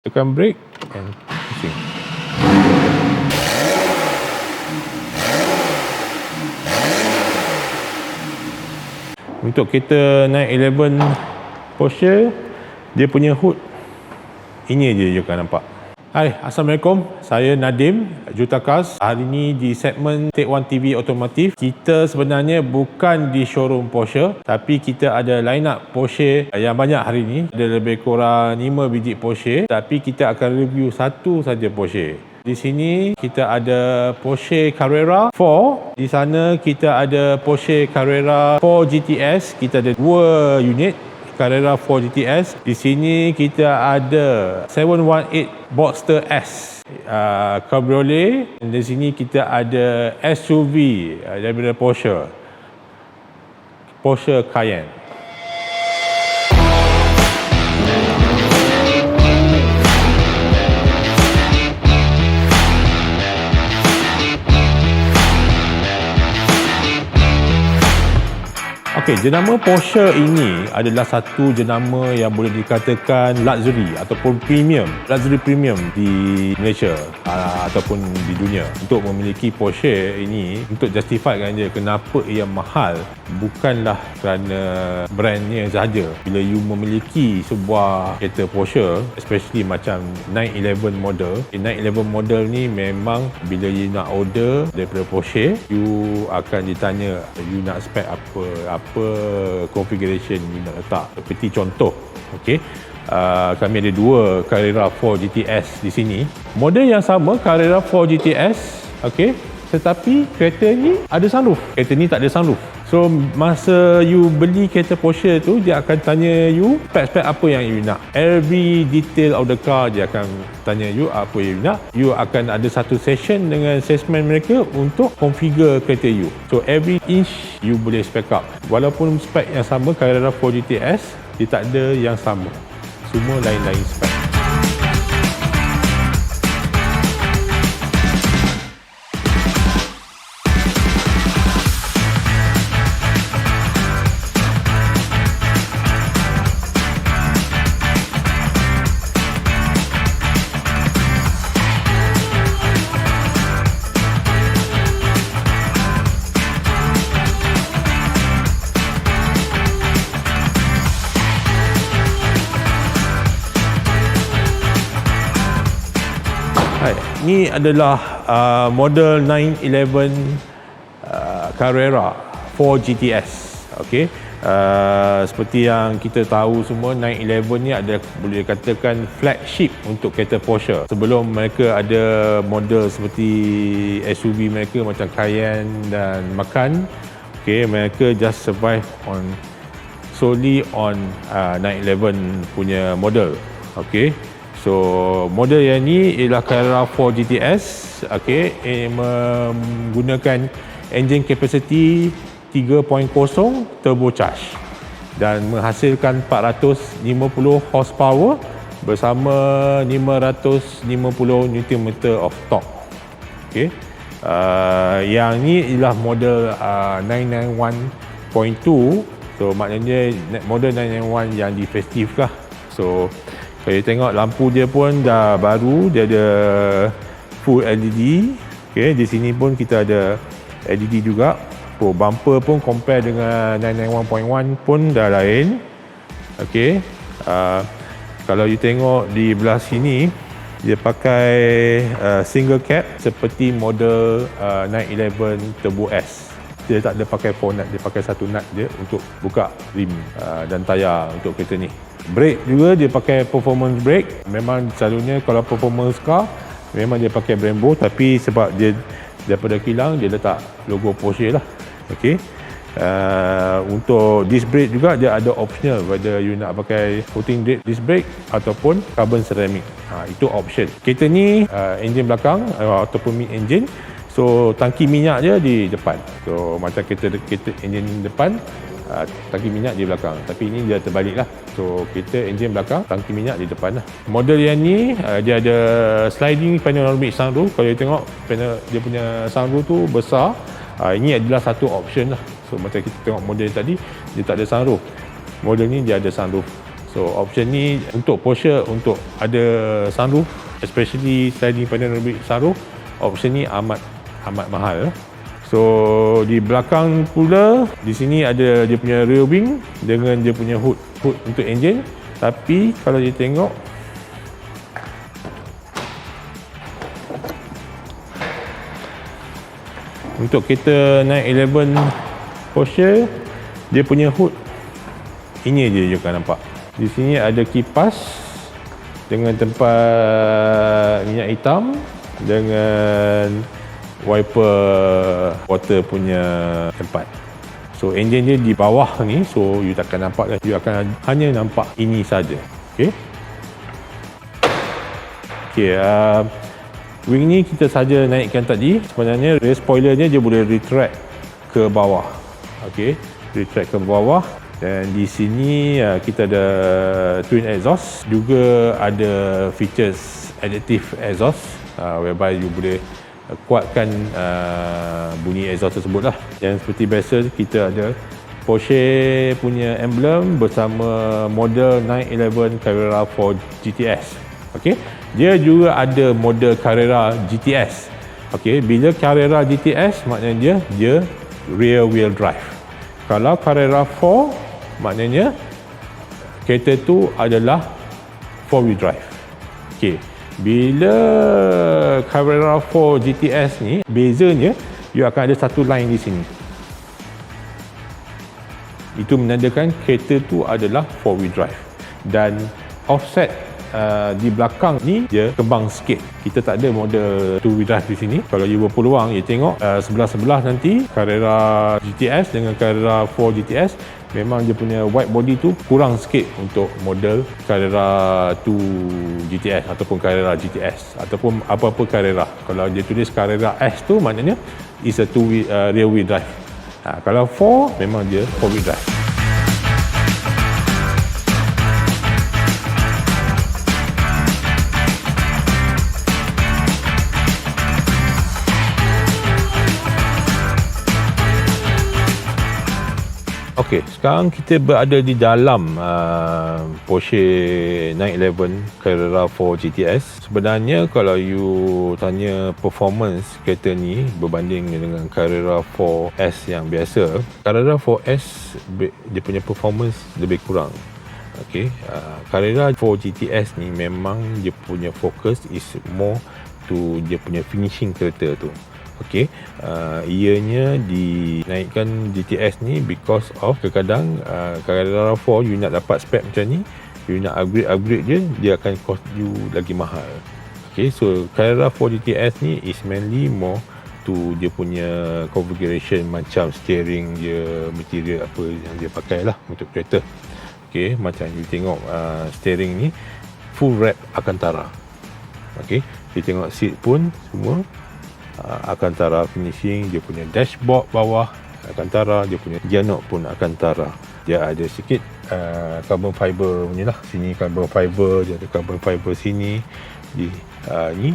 Tekan brake and pusing. Untuk kereta 911 Porsche, dia punya hood ini je akan nampak. Hai, Assalamualaikum. Saya Nadim, Juta Cars. Hari ini di segmen Take One TV Otomotif, kita sebenarnya bukan di showroom Porsche, tapi kita ada line up Porsche yang banyak hari ini. Ada lebih kurang 5 biji Porsche, tapi kita akan review satu saja Porsche. Di sini kita ada Porsche Carrera 4. Di sana kita ada Porsche Carrera 4 GTS. Kita ada 2 unit Carrera 4 GTS. Di sini kita ada 718 Boxster S Cabriolet. Di sini kita ada SUV daripada Porsche Cayenne. Okey, jenama Porsche ini adalah satu jenama yang boleh dikatakan luxury ataupun luxury premium di Malaysia ataupun di dunia. Untuk memiliki Porsche ini, untuk justifikan dia kenapa ia mahal, bukanlah kerana brandnya sahaja. Bila you memiliki sebuah kereta Porsche, especially macam 911 model, 911 model ni memang bila you nak order daripada Porsche, you akan ditanya you nak spec apa configuration you nak letak. Seperti contoh, okey, kami ada 2 Carrera 4 GTS di sini. Model yang sama, Carrera 4 GTS, okey, tetapi kereta ni ada sunroof. Kereta ni tak ada sunroof. So masa you beli kereta Porsche tu, dia akan tanya you spek apa yang you nak. Every detail of the car dia akan tanya you apa yang you nak. You akan ada satu session dengan salesman mereka untuk configure kereta you. So every inch you boleh spec up. Walaupun spek yang sama, Carrera 4 GTS, dia tak ada yang sama. Semua lain-lain spek. Ini adalah model 911 Carrera 4 GTS. Okey, seperti yang kita tahu semua, 911 ni ada, boleh dikatakan, flagship untuk kereta Porsche. Sebelum mereka ada model seperti SUV mereka macam Cayenne dan Macan, okey, mereka just survive solely on 911 punya model. Okey, so model yang ni ialah Carrera 4 GTS, okey, menggunakan engine capacity 3.0 turbocharge dan menghasilkan 450 horsepower bersama 550 Nm of torque. Okey, yang ni ialah model 991.2. So maknanya model 991 yang di festive lah. So kalau tengok lampu dia pun dah baru, dia ada full LED. Okey, di sini pun kita ada LED juga. Bumper pun compare dengan 991.1 pun dah lain. Okey, kalau you tengok di belah sini, dia pakai single cap seperti model 911 Turbo S. Dia tak ada pakai 4 nut, dia pakai 1 nut je untuk buka rim dan tayar untuk kereta ni. Brake juga dia pakai performance brake. Memang selalunya kalau performance car memang dia pakai Brembo, tapi sebab dia daripada kilang, dia letak logo Porsche lah. Okey, untuk disc brake juga dia ada optional, whether you nak pakai floating disc brake ataupun carbon ceramic. Itu option. Kereta ni enjin belakang ataupun mid engine. So tangki minyak dia di depan. So macam kereta enjin depan, tangki minyak di belakang, tapi ini dia terbalik lah. So kita enjin belakang, tangki minyak di depan lah. Model yang ni dia ada sliding panoramic sunroof. Kalau you tengok panel dia punya sunroof tu besar. Ini adalah satu option lah. So macam kita tengok model tadi, dia tak ada sunroof. Model ni dia ada sunroof. So option ni untuk Porsche, untuk ada sunroof, especially sliding panoramic sunroof, option ni amat mahal. So di belakang pula, di sini ada dia punya rear wing dengan dia punya hood untuk enjin. Tapi kalau dia tengok, untuk kereta 911 Porsche, dia punya hood ini je you akan nampak. Di sini ada kipas dengan tempat minyak hitam dengan wiper water punya tempat. So enjin dia di bawah ni, so you takkan nampak dah. You akan hanya nampak ini saja. Okey. Wing ni kita saja naikkan tadi. Sebenarnya rear spoilernya dia boleh retract ke bawah. Okey, retract ke bawah. Dan di sini kita ada twin exhaust, juga ada features adaptive exhaust whereby you boleh kuatkan bunyi exhaust tersebut lah. Dan seperti biasa kita ada Porsche punya emblem bersama model 911 Carrera 4 GTS. Okey, dia juga ada model Carrera GTS. Okey, bila Carrera GTS maknanya dia rear wheel drive. Kalau Carrera 4 maknanya kereta tu adalah 4-wheel drive. Okey, bila Carrera 4 GTS ni, bezanya you akan ada satu line di sini. Itu menandakan kereta tu adalah 4-wheel drive. Dan offset di belakang ni dia kembang sikit. Kita tak ada model 2-wheel drive di sini. Kalau you berpeluang, you tengok sebelah-sebelah nanti Carrera GTS dengan Carrera 4 GTS, memang dia punya wide body tu kurang sikit untuk model Carrera 2 GTS ataupun Carrera GTS ataupun apa-apa Carrera. Kalau dia tulis Carrera S tu maknanya is a rear wheel drive. Kalau 4 memang dia 4-wheel drive. Okey, sekarang kita berada di dalam Porsche 911 Carrera 4 GTS. Sebenarnya kalau you tanya performance kereta ni berbanding dengan Carrera 4S yang biasa, Carrera 4S dia punya performance lebih kurang. Okey, Carrera 4 GTS ni memang dia punya fokus is more to dia punya finishing kereta tu. Okey, ianya dinaikkan GTS ni because of kadang-kadang Carrera 4 you nak dapat spec macam ni, you nak upgrade je, dia akan cost you lagi mahal. Okey, so Carrera 4 GTS ni is mainly more to dia punya configuration, macam steering dia, material apa yang dia pakai lah untuk kereta. Okey, macam you tengok steering ni full wrap Alcantara. Okey, you tengok seat pun semua Alcantara finishing, dia punya dashboard bawah Alcantara, dia punya gear knob pun Alcantara. Dia ada sikit carbon fiber punya lah, sini carbon fiber, dia ada carbon fiber sini.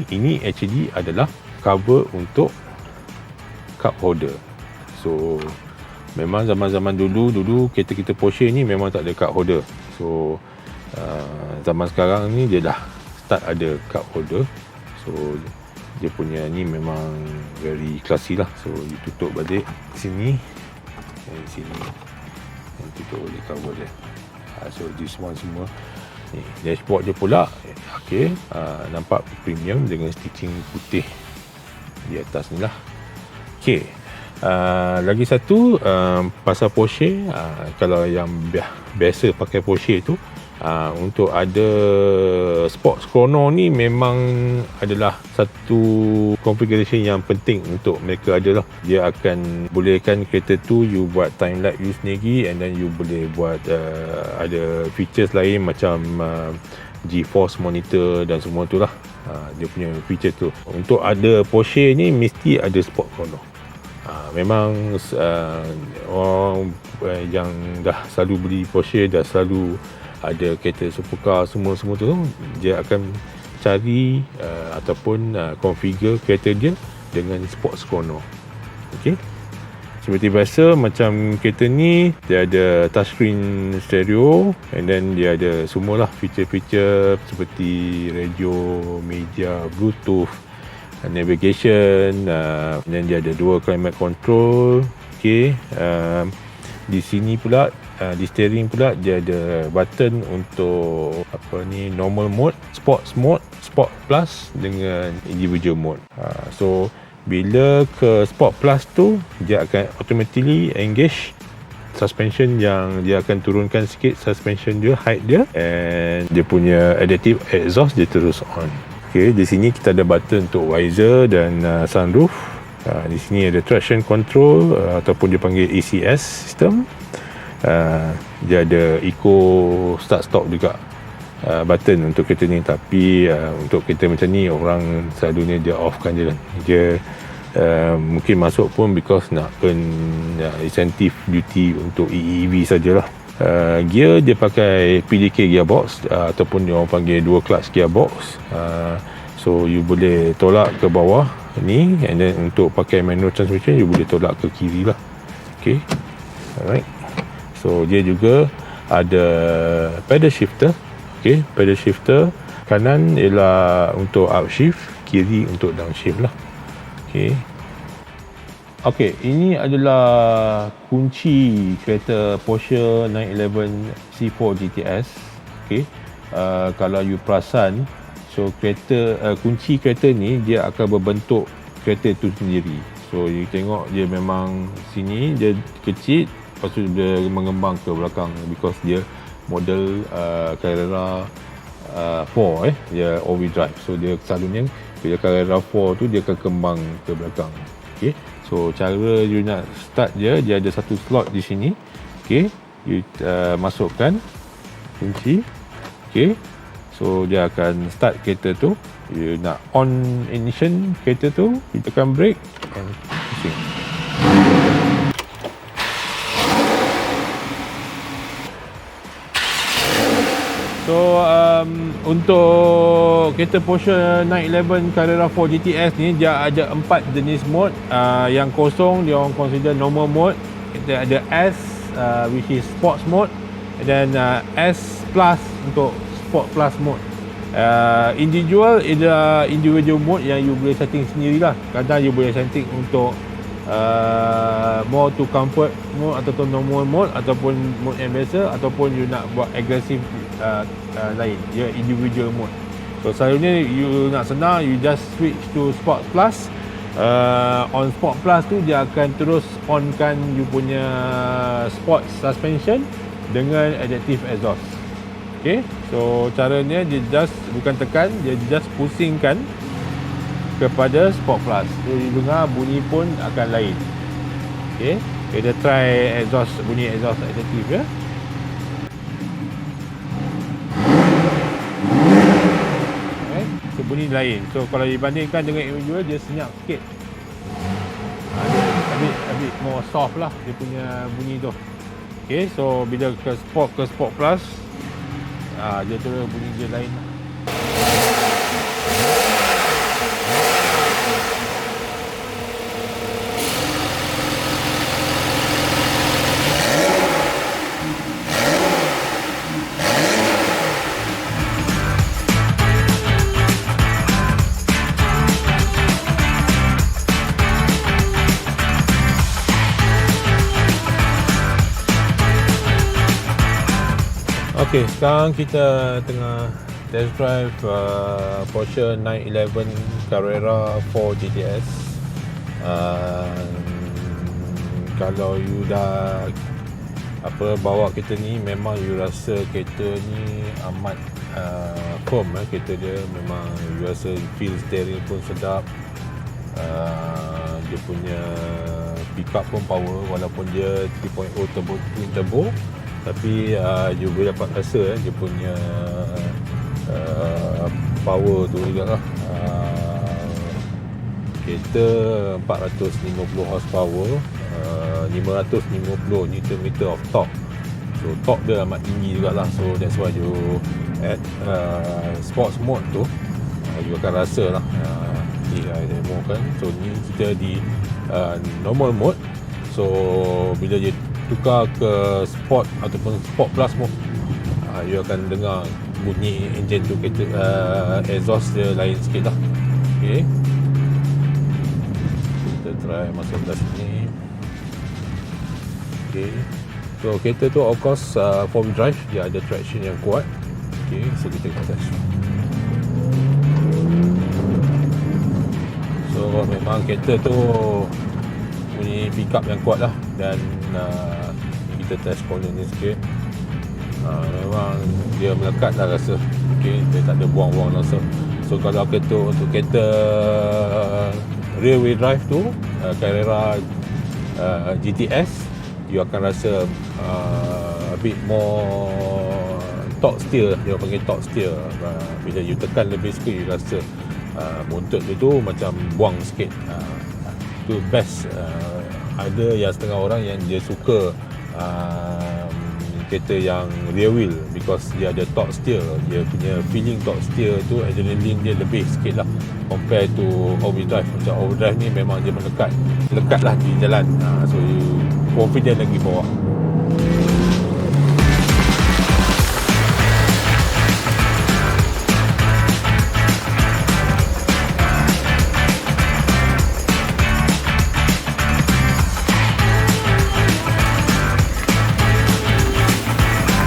Ini actually adalah cover untuk cup holder. So memang zaman-zaman dulu kereta-kereta Porsche ni memang tak ada cup holder. So zaman sekarang ni dia dah start ada cup holder. So dia punya ni memang very classy lah. So you tutup balik sini dan sini, dan tutup balik cover dia. So this one semua ni dashboard dia pula. Okey, nampak premium dengan stitching putih di atas ni lah. Okey, lagi satu pasal Porsche, kalau yang biasa pakai Porsche tu, untuk ada sports chrono ni memang adalah satu configuration yang penting untuk mereka ada lah. Dia akan bolehkan kereta tu you buat time lapse you sendiri, and then you boleh buat ada features lain macam GeForce monitor dan semua tu lah. Dia punya feature tu. Untuk ada Porsche ni mesti ada sport chrono. Memang orang yang dah selalu beli Porsche, dah selalu ada kereta supercar semua tu, dia akan cari ataupun configure kereta dia dengan sports chrono. Okey, Seperti biasa, macam kereta ni, dia ada touchscreen stereo, and then dia ada semualah feature-feature seperti radio, media, bluetooth, navigation, and then dia ada dual climate control. Okay, di sini pula, di steering pula dia ada button untuk normal mode, sports mode, sport plus dengan individual mode. So bila ke Sport Plus tu, dia akan automatically engage suspension, yang dia akan turunkan sikit suspension dia, height dia, and dia punya adaptive exhaust dia terus on. Okay, di sini kita ada button untuk visor dan sunroof. Di sini ada traction control, ataupun dia panggil ECS system. Dia ada eco start stop juga, button untuk kereta ni, tapi untuk kereta macam ni orang selalunya dia offkan je lah. Dia mungkin masuk pun because nak earn incentive duty untuk EEV sajalah. Gear dia pakai PDK gearbox, ataupun dia orang panggil dual clutch gearbox. So you boleh tolak ke bawah ni, and then untuk pakai manual transmission you boleh tolak ke kiri lah. Okay, alright. So dia juga ada pedal shifter. Okay, pedal shifter kanan ialah untuk upshift, kiri untuk downshift lah. Okay, ini adalah kunci kereta Porsche 911 C4 GTS. Okay, kalau you perasan, so kunci kereta ni dia akan berbentuk kereta tu sendiri. So you tengok dia memang sini dia kecil, lepas tu dia mengembang ke belakang because dia model Carrera 4 dia all-wheel drive. So dia selalunya bila Carrera 4 tu dia akan kembang ke belakang. Okay, so cara you nak start dia ada satu slot di sini. Okay, you masukkan kunci. Okay, so dia akan start kereta tu. You nak on ignition kereta tu, you tekan brake and pusing. So untuk kereta Porsche 911 Carrera 4 GTS ni dia ada 4 jenis mode. Yang kosong dia orang consider normal mode. Kita ada S which is sports mode, and then S plus untuk sport plus mode. Individual mode yang you boleh setting sendirilah. Kadang you boleh setting untuk more to comfort mode ataupun normal mode, ataupun mode yang biasa, ataupun you nak buat aggressive lain, dia individual mode. So selalunya you nak senang, you just switch to sport plus. On sport plus tu dia akan terus onkan you punya sport suspension dengan adaptive exhaust. Okay, so caranya dia just bukan tekan, dia just pusingkan kepada sport plus. So you dengar bunyi pun akan lain. Okay, kita try exhaust, bunyi exhaust adaptive ya. Okay, so bunyi lain. So kalau dibandingkan dengan individual, dia senyap sikit. A bit more soft lah dia punya bunyi tu. Okay, so bila ke sport plus, dia terus bunyi dia lain lah. Okay, sekarang kita tengah test drive Porsche 911 Carrera 4 GTS. Kalau you dah bawa kereta ni, memang you rasa kereta ni amat firm. Kereta dia memang you rasa feel steering pun sedap. Dia punya pickup pun power, walaupun dia 3.0 turbo, tapi you boleh dapat rasa dia punya power tu juga lah. Kereta 450 horsepower, 550 Nm of torque. So torque dia amat tinggi juga lah. So that's why you add sports mode tu, you akan rasa lah. Ni saya demo kan. So ni kita di normal mode. So bila dia tukar ke Sport ataupun Sport Plus pun, you akan dengar bunyi enjin tu, kereta exhaust dia lain sikit lah. Okay, kita try masuk belah sini. Okay, so kereta tu of course 4-wheel drive, dia ada traction yang kuat. Okay, so kita test. So memang kereta tu punya pick up yang kuat lah. Dan kita test corner ni sikit. Memang dia melekat lah rasa. Okay, dia tak ada buang-buang langsung. So kalau untuk kereta rear wheel drive tu, Carrera GTS, you akan rasa a bit more torque steer. Dia panggil torque steer. Bila you tekan lebih sikit, you rasa bontot tu macam buang sikit. Itu best. Ada yang setengah orang yang dia suka kereta yang rear wheel because dia ada torque steer. Dia punya feeling torque steer tu, adrenaline dia lebih sikit lah compare to all-wheel drive. Macam all-wheel drive ni memang dia melekat lah di jalan. So you confident lagi bawa.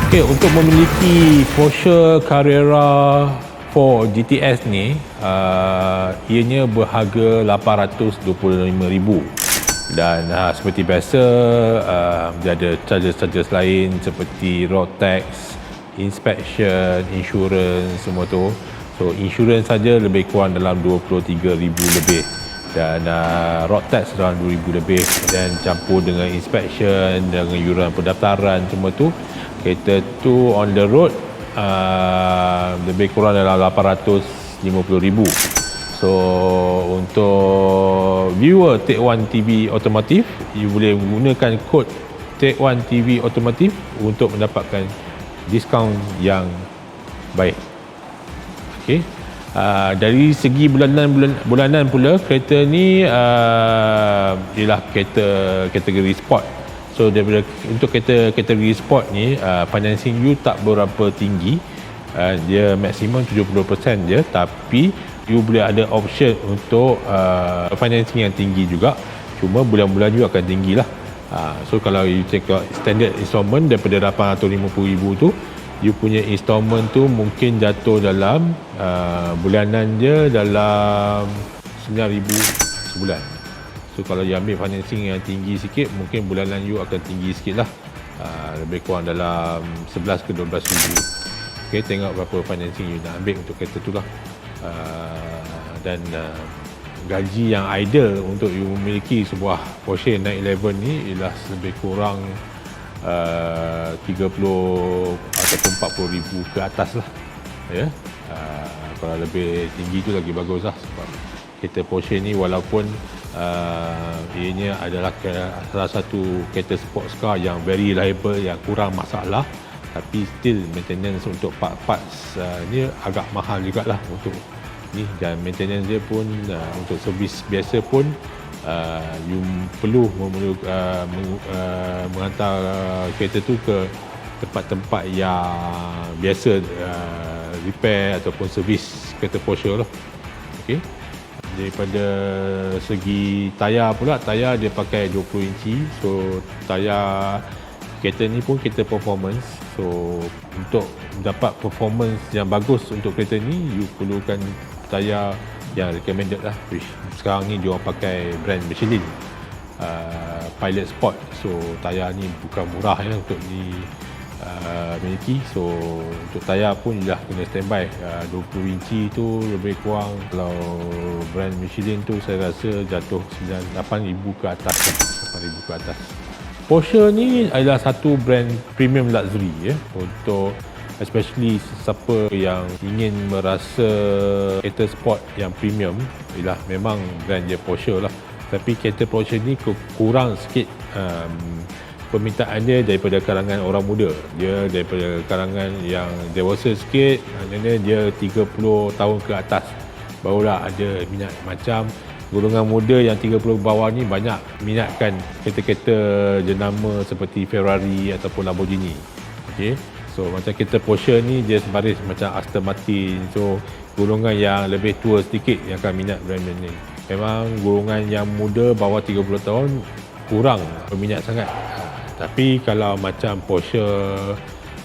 Okay, untuk memiliki Porsche Carrera 4 GTS ni, ianya berharga RM825,000. Dan seperti biasa, dia ada charges-charges lain seperti road tax, inspection, insurance, semua tu. So insurance saja lebih kurang dalam RM23,000 lebih. Dan road tax dalam RM2,000 lebih. Dan campur dengan inspection, dengan yuran pendaftaran, semua tu, kereta tu on the road lebih kurang dalam RM850,000. So untuk viewer Take One TV Automotive, you boleh menggunakan kod Take One TV Automotive untuk mendapatkan diskaun yang baik. Okey. Dari segi bulanan pula, kereta ni ialah kereta kategori sport. So daripada untuk kereta kategori sport ni, financing you tak berapa tinggi. Dia maksimum 70% je, tapi you boleh ada option untuk financing yang tinggi juga. Cuma bulan-bulan you akan tinggi lah. So kalau you check out standard installment daripada RM850,000 tu, you punya installment tu mungkin jatuh dalam bulanan je dalam RM9,000 sebulan. So kalau you ambil financing yang tinggi sikit, mungkin bulanan you akan tinggi sikit lah. Lebih kurang dalam 11 ke 12,000. Okay, tengok berapa financing you nak ambil untuk kereta tu lah. Dan gaji yang ideal untuk you memiliki sebuah Porsche 911 ni ialah lebih kurang 30 ataupun 40,000 ke atas lah. Ya. Kalau lebih tinggi tu lagi bagus lah, sebab kereta Porsche ni walaupun ianya adalah salah satu kereta sports car yang very reliable, yang kurang masalah, tapi still maintenance untuk parts ni agak mahal jugalah untuk ni. Dan maintenance dia pun untuk servis biasa pun you perlu menghantar kereta tu ke tempat-tempat yang biasa repair ataupun servis kereta Porsche lah. Okey. Daripada segi tayar pula, tayar dia pakai 20 inci. So tayar kereta ni pun kereta performance. So untuk dapat performance yang bagus untuk kereta ni, you perlukan tayar yang recommended lah. Sekarang ni dia orang pakai brand Michelin, Pilot Sport. So tayar ni bukan murah ya untuk dimiliki. So untuk tayar pun dah kena standby. 20 inci tu lebih kurang, kalau brand Michelin tu saya rasa jatuh 8,000 ke atas lah. 8,000 ke atas. Porsche ni adalah satu brand premium luxury ya, untuk especially siapa yang ingin merasa kereta sport yang premium, ialah memang brand dia Porsche lah. Tapi kereta Porsche ni kurang sikit permintaan dia daripada kalangan orang muda. Dia daripada kalangan yang dewasa sikit, maknanya dia 30 tahun ke atas, barulah ada minat. Macam golongan muda yang 30 bawah ni banyak minatkan kereta-kereta jenama seperti Ferrari ataupun Lamborghini. Okey. So macam kereta Porsche ni dia sebaris macam Aston Martin. So golongan yang lebih tua sedikit yang akan minat brand-brand ni. Memang golongan yang muda bawah 30 tahun kurang berminat sangat. Tapi kalau macam Porsche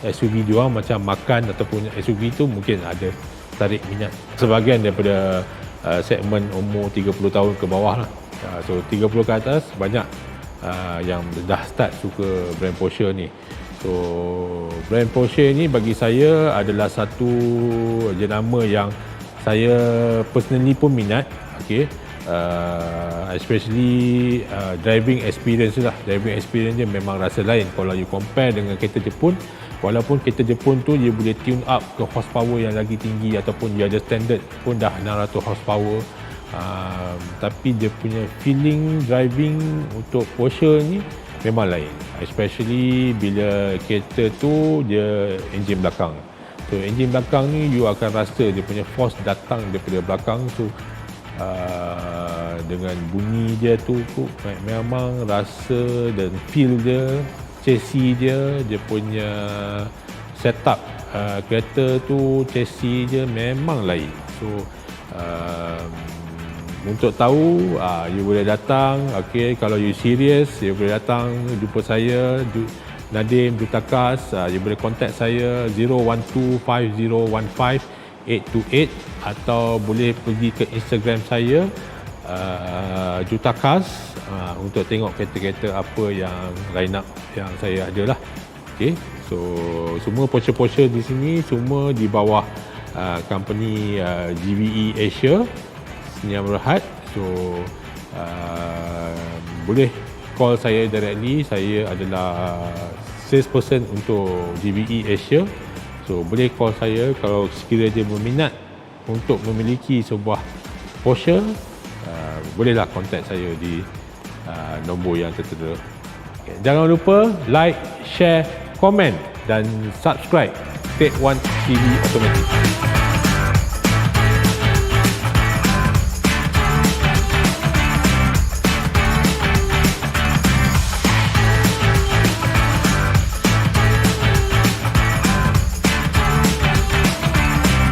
SUV diorang macam Macan ataupun SUV tu mungkin ada tarik minat sebahagian daripada segmen umur 30 tahun ke bawah lah. So 30 ke atas banyak yang dah start suka brand Porsche ni. So brand Porsche ni bagi saya adalah satu jenama yang saya personally pun minat. Okay. Especially driving experience lah. Driving experience dia memang rasa lain kalau you compare dengan kereta Jepun. Walaupun kereta Jepun tu dia boleh tune up ke horsepower yang lagi tinggi ataupun dia ada standard pun dah 600 horsepower. Tapi dia punya feeling driving untuk Porsche ni memang lain. Especially bila kereta tu dia enjin belakang. So enjin belakang ni you akan rasa dia punya force datang daripada belakang. So dengan bunyi dia tu memang rasa dan feel dia, chassis dia punya setup kereta tu, chassis dia memang lain. So untuk tahu you boleh datang. Okay, kalau you serius you boleh datang jumpa saya Nadim Dutakas. You boleh contact saya 0125015 atau boleh pergi ke Instagram saya Dutakas untuk tengok kereta-kereta apa yang line up yang saya ada lah. Okay, so semua Porsche di sini semua di bawah company GVE Asia Sdn Bhd. So boleh call saya directly. Saya adalah salesperson untuk GVE Asia. So boleh call saya kalau sekiranya berminat untuk memiliki sebuah Porsche. Bolehlah contact saya di nombor yang tertera. Okay. Jangan lupa like, share, komen dan subscribe Take One TV Automotive.